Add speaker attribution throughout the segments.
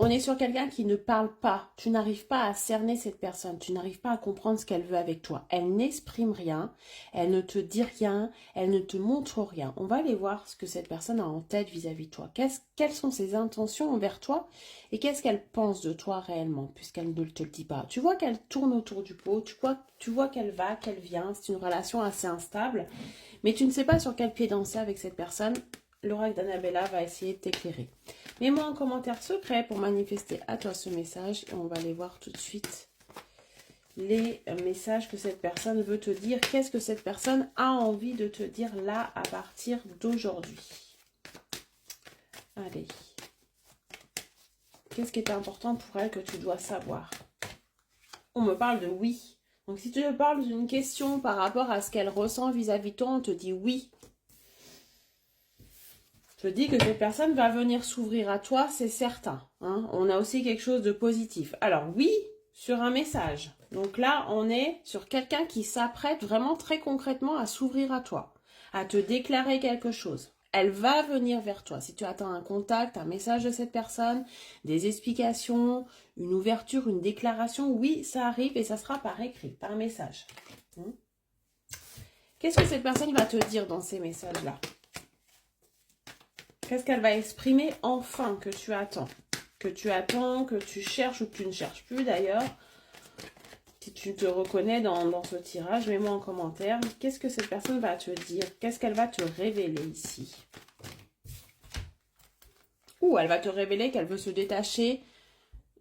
Speaker 1: On est sur quelqu'un qui ne parle pas. Tu n'arrives pas à cerner cette personne. Tu n'arrives pas à comprendre ce qu'elle veut avec toi. Elle n'exprime rien. Elle ne te dit rien. Elle ne te montre rien. On va aller voir ce que cette personne a en tête vis-à-vis de toi. Quelles sont ses intentions envers toi et qu'est-ce qu'elle pense de toi réellement puisqu'elle ne te le dit pas. Tu vois qu'elle tourne autour du pot. Tu vois qu'elle va, qu'elle vient. C'est une relation assez instable. Mais tu ne sais pas sur quel pied danser avec cette personne. L'oracle d'Annabella va essayer de t'éclairer. Mets-moi un commentaire secret pour manifester à toi ce message et on va aller voir tout de suite les messages que cette personne veut te dire. Qu'est-ce que cette personne a envie de te dire là à partir d'aujourd'hui? Allez. Qu'est-ce qui est important pour elle que tu dois savoir? On me parle de oui. Donc si tu me parles d'une question par rapport à ce qu'elle ressent vis-à-vis de toi, on te dit oui. Je dis que cette personne va venir s'ouvrir à toi, c'est certain. Hein. On a aussi quelque chose de positif. Alors oui, sur un message. Donc là, on est sur quelqu'un qui s'apprête vraiment très concrètement à s'ouvrir à toi, à te déclarer quelque chose. Elle va venir vers toi. Si tu attends un contact, un message de cette personne, des explications, une ouverture, une déclaration, oui, ça arrive et ça sera par écrit, par message. Qu'est-ce que cette personne va te dire dans ces messages-là ? Qu'est-ce qu'elle va exprimer enfin que tu attends? Que tu cherches ou que tu ne cherches plus d'ailleurs. Si tu te reconnais dans ce tirage, mets-moi en commentaire. Qu'est-ce que cette personne va te dire? Qu'est-ce qu'elle va te révéler ici? Ou elle va te révéler qu'elle veut se détacher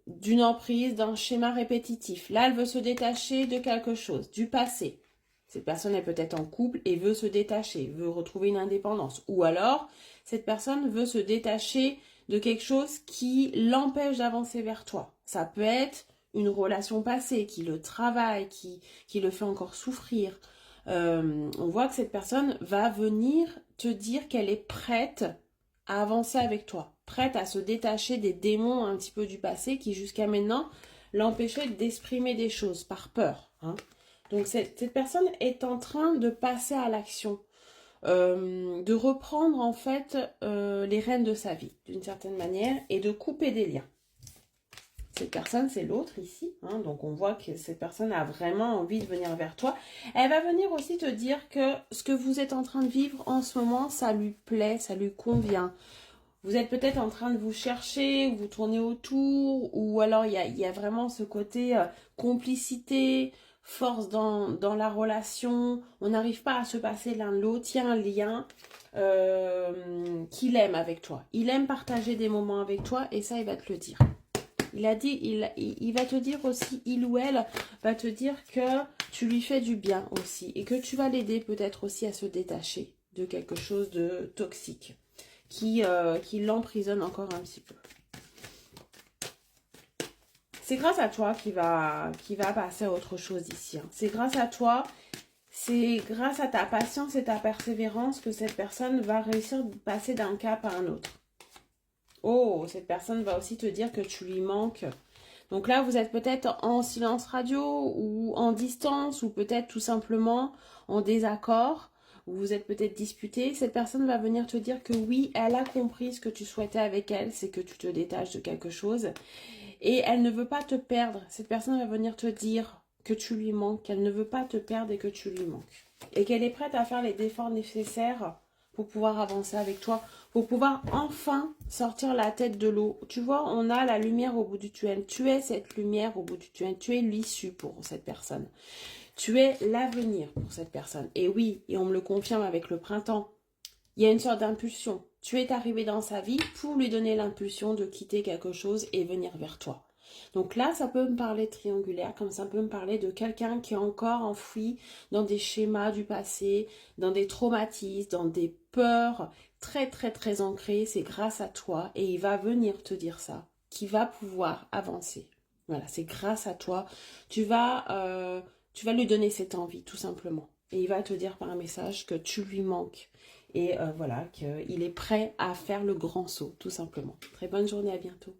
Speaker 1: d'une emprise, d'un schéma répétitif. Là, elle veut se détacher de quelque chose, du passé. Cette personne est peut-être en couple et veut se détacher, veut retrouver une indépendance. Ou alors, cette personne veut se détacher de quelque chose qui l'empêche d'avancer vers toi. Ça peut être une relation passée qui le travaille, qui le fait encore souffrir. On voit que cette personne va venir te dire qu'elle est prête à avancer avec toi, prête à se détacher des démons un petit peu du passé qui jusqu'à maintenant l'empêchaient d'exprimer des choses par peur. Hein. Donc cette personne est en train de passer à l'action, de reprendre en fait les rênes de sa vie d'une certaine manière et de couper des liens. Cette personne, c'est l'autre ici, hein, donc on voit que cette personne a vraiment envie de venir vers toi. Elle va venir aussi te dire que ce que vous êtes en train de vivre en ce moment, ça lui plaît, ça lui convient. Vous êtes peut-être en train de vous chercher, vous tournez autour, ou alors il y a vraiment ce côté complicité, force dans la relation, on n'arrive pas à se passer l'un de l'autre, il y a un lien qu'il aime avec toi. Il aime partager des moments avec toi et ça, il va te le dire. Il a dit, il va te dire aussi, il ou elle va te dire que tu lui fais du bien aussi et que tu vas l'aider peut-être aussi à se détacher de quelque chose de toxique qui l'emprisonne encore un petit peu. C'est grâce à toi qui va passer à autre chose ici. Hein. C'est grâce à toi, c'est grâce à ta patience et ta persévérance que cette personne va réussir de passer d'un cap à un autre. Oh, cette personne va aussi te dire que tu lui manques. Donc là, vous êtes peut-être en silence radio ou en distance ou peut-être tout simplement en désaccord. Ou vous êtes peut-être disputé. Cette personne va venir te dire que oui, elle a compris ce que tu souhaitais avec elle, c'est que tu te détaches de quelque chose. Et elle ne veut pas te perdre. Cette personne va venir te dire que tu lui manques, qu'elle ne veut pas te perdre et que tu lui manques. Et qu'elle est prête à faire les efforts nécessaires pour pouvoir avancer avec toi, pour pouvoir enfin sortir la tête de l'eau. Tu vois, on a la lumière au bout du tunnel. Tu es cette lumière au bout du tunnel. Tu es l'issue pour cette personne. Tu es l'avenir pour cette personne. Et oui, et on me le confirme avec le printemps, il y a une sorte d'impulsion. Tu es arrivé dans sa vie pour lui donner l'impulsion de quitter quelque chose et venir vers toi. Donc là, ça peut me parler triangulaire, comme ça peut me parler de quelqu'un qui est encore enfoui dans des schémas du passé, dans des traumatismes, dans des peurs très très très ancrées. C'est grâce à toi et il va venir te dire ça, qui va pouvoir avancer. Voilà, c'est grâce à toi. Tu vas lui donner cette envie, tout simplement. Et il va te dire par un message que tu lui manques. Et voilà, qu'il est prêt à faire le grand saut, tout simplement. Très bonne journée, à bientôt.